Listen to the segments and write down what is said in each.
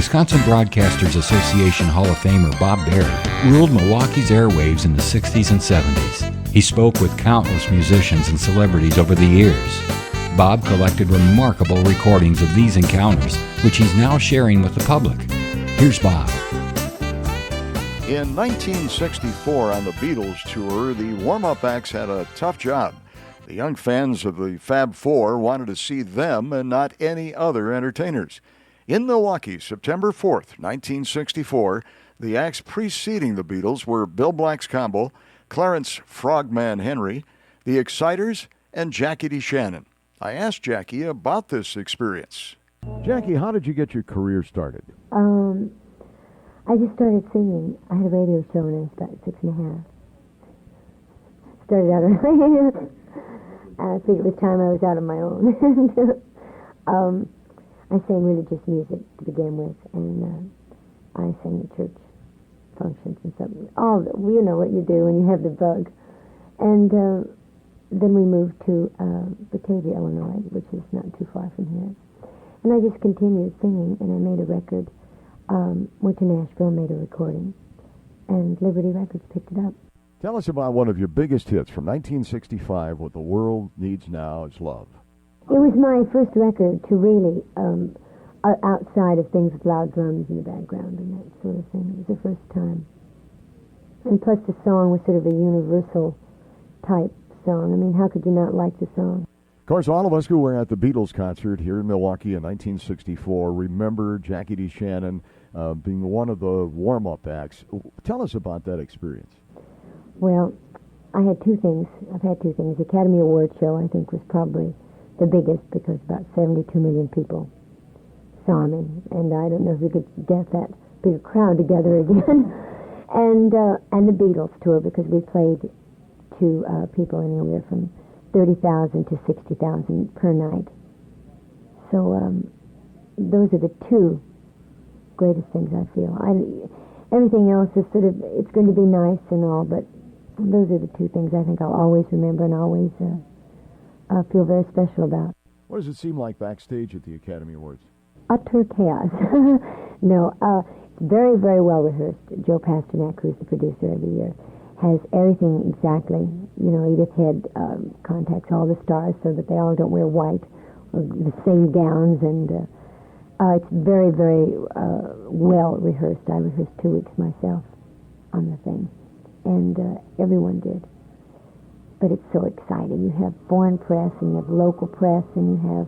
Wisconsin Broadcasters Association Hall of Famer Bob Berry ruled Milwaukee's airwaves in the 60s and 70s. He spoke with countless musicians and celebrities over the years. Bob collected remarkable recordings of these encounters, which he's now sharing with the public. Here's Bob. In 1964, on the Beatles tour, the warm-up acts had a tough job. The young fans of the Fab Four wanted to see them and not any other entertainers. In Milwaukee, September 4th, 1964, the acts preceding the Beatles were Bill Black's Combo, Clarence Frogman Henry, the Exciters, and Jackie DeShannon. I asked Jackie about this experience. Jackie, how did you get your career started? I just started singing. I had a radio show when I was about 6 and a half. Started out on I figured it was time I was out on my own. I sang religious music to begin with, and I sang at church functions and stuff. You know what you do when you have the bug. And then we moved to Batavia, Illinois, which is not too far from here. And I just continued singing, and I made a record. Went to Nashville, made a recording, and Liberty Records picked it up. Tell us about one of your biggest hits from 1965, What the World Needs Now Is Love. It was my first record to really, outside of things with loud drums in the background and that sort of thing. It was the first time. And plus the song was sort of a universal type song. I mean, how could you not like the song? Of course, all of us who were at the Beatles concert here in Milwaukee in 1964 remember Jackie DeShannon being one of the warm-up acts. Tell us about that experience. Well, I had two things. I've had two things. The Academy Award show, I think, was probably the biggest because about 72 million people saw me. And I don't know if you could get that big a crowd together again. and the Beatles tour, because we played to people anywhere from 30,000 to 60,000 per night. So those are the two greatest things I feel. Everything else is sort of, it's going to be nice and all, but those are the two things I think I'll always remember and always feel very special about. What does it seem like backstage at the Academy Awards? Utter chaos. No, it's very, very well rehearsed. Joe Pasternak, who's the producer every year, has everything exactly. You know, Edith Head contacts all the stars so that they all don't wear white or the same gowns, and it's very, very well rehearsed. I rehearsed 2 weeks myself on the thing, and everyone did. But it's so exciting. You have foreign press, and you have local press, and you have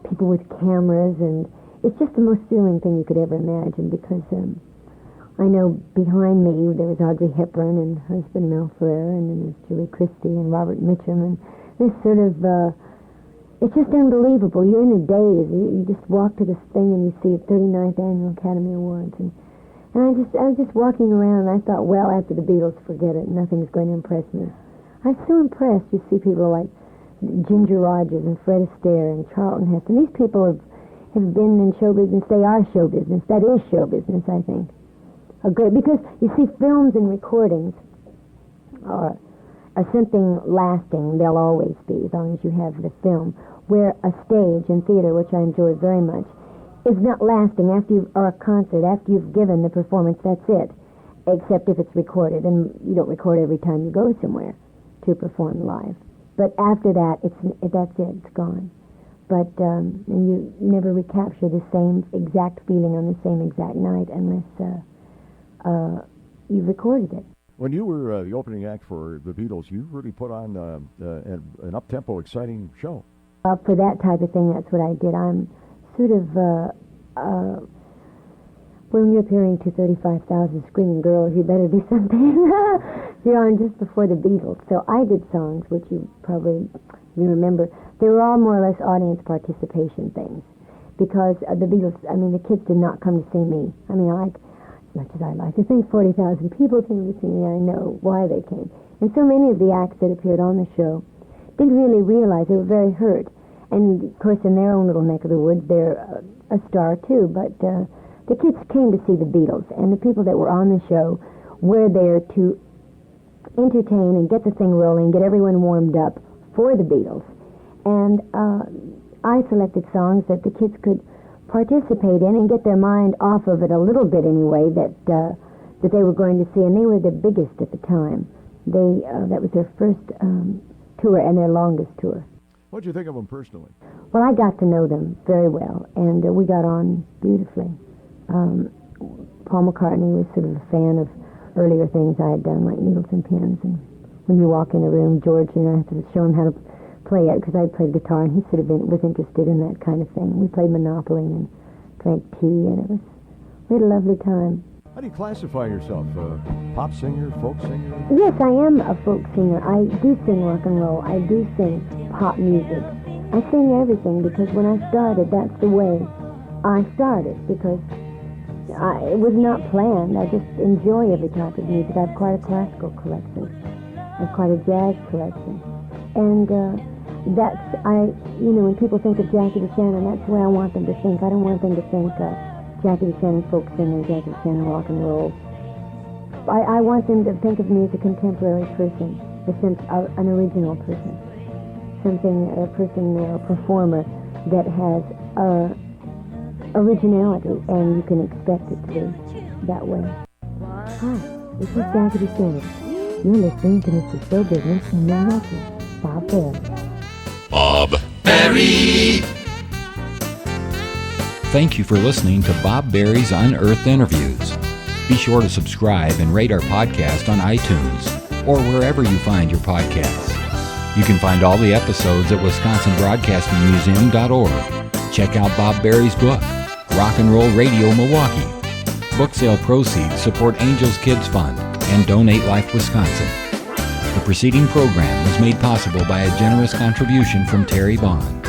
people with cameras, and it's just the most thrilling thing you could ever imagine, because I know behind me there was Audrey Hepburn and her husband Mel Ferrer, and then there's Julie Christie and Robert Mitchum, and this sort of, it's just unbelievable. You're in a daze. You just walk to this thing and you see the 39th Annual Academy Awards, and I was just walking around, and I thought, well, after the Beatles, forget it. Nothing's going to impress me. I was so impressed. You see people like Ginger Rogers and Fred Astaire and Charlton Heston. These people have been in show business. They are show business. That is show business, I think. Great, because you see, films and recordings are something lasting. They'll always be, as long as you have the film. Where a stage and theater, which I enjoy very much, is not lasting or a concert, after you've given the performance, that's it. Except if it's recorded, and you don't record every time you go somewhere to perform live. But after that, that's it, it's gone. But and you never recapture the same exact feeling on the same exact night unless you've recorded it. When you were the opening act for the Beatles, you really put on an up-tempo, exciting show. For that type of thing, that's what I did. I'm sort of, when you're appearing to 35,000 screaming girls, you better do something. You're on just before the Beatles. So I did songs, which you remember. They were all more or less audience participation things. Because the Beatles, I mean, the kids did not come to see me. I mean, as much as I like to think 40,000 people came to see me, I know why they came. And so many of the acts that appeared on the show didn't really realize they were very hurt. And, of course, in their own little neck of the woods, they're a star, too. But the kids came to see the Beatles, and the people that were on the show were there to entertain and get the thing rolling, get everyone warmed up for the Beatles. And I selected songs that the kids could participate in and get their mind off of it a little bit anyway, that they were going to see. And they were the biggest at the time. That was their first tour and their longest tour. What did you think of them personally? Well, I got to know them very well, and we got on beautifully. Paul McCartney was sort of a fan of earlier things I had done, like Needles and Pins. And when you walk in a room, George and I had to show him how to play it, because I played guitar, and he sort of was interested in that kind of thing. We played Monopoly and drank tea, and we had a lovely time. How do you classify yourself? Pop singer, folk singer? Yes, I am a folk singer. I do sing rock and roll. I do sing pop music. I sing everything, because when I started, that's the way I started, because it was not planned. I just enjoy every type of music. I have quite a classical collection. I have quite a jazz collection. And when people think of Jackie DeShannon, that's the way I want them to think. I don't want them to think Jackie DeShannon folk singer, Jackie DeShannon rock and roll. I want them to think of me as a contemporary person, an original person, a performer that has originality, and you can expect it to be that way. Hi, this is Jackie DeShannon. You're listening to Mr. Show Business in Milwaukee. Bob Four. Bob Berry. Thank you for listening to Bob Berry's Unearthed Interviews. Be sure to subscribe and rate our podcast on iTunes or wherever you find your podcasts. You can find all the episodes at WisconsinBroadcastingMuseum.org. Check out Bob Berry's book, Rock and Roll Radio Milwaukee. Book sale proceeds support Angels Kids Fund and Donate Life Wisconsin. The preceding program was made possible by a generous contribution from Terry Bond.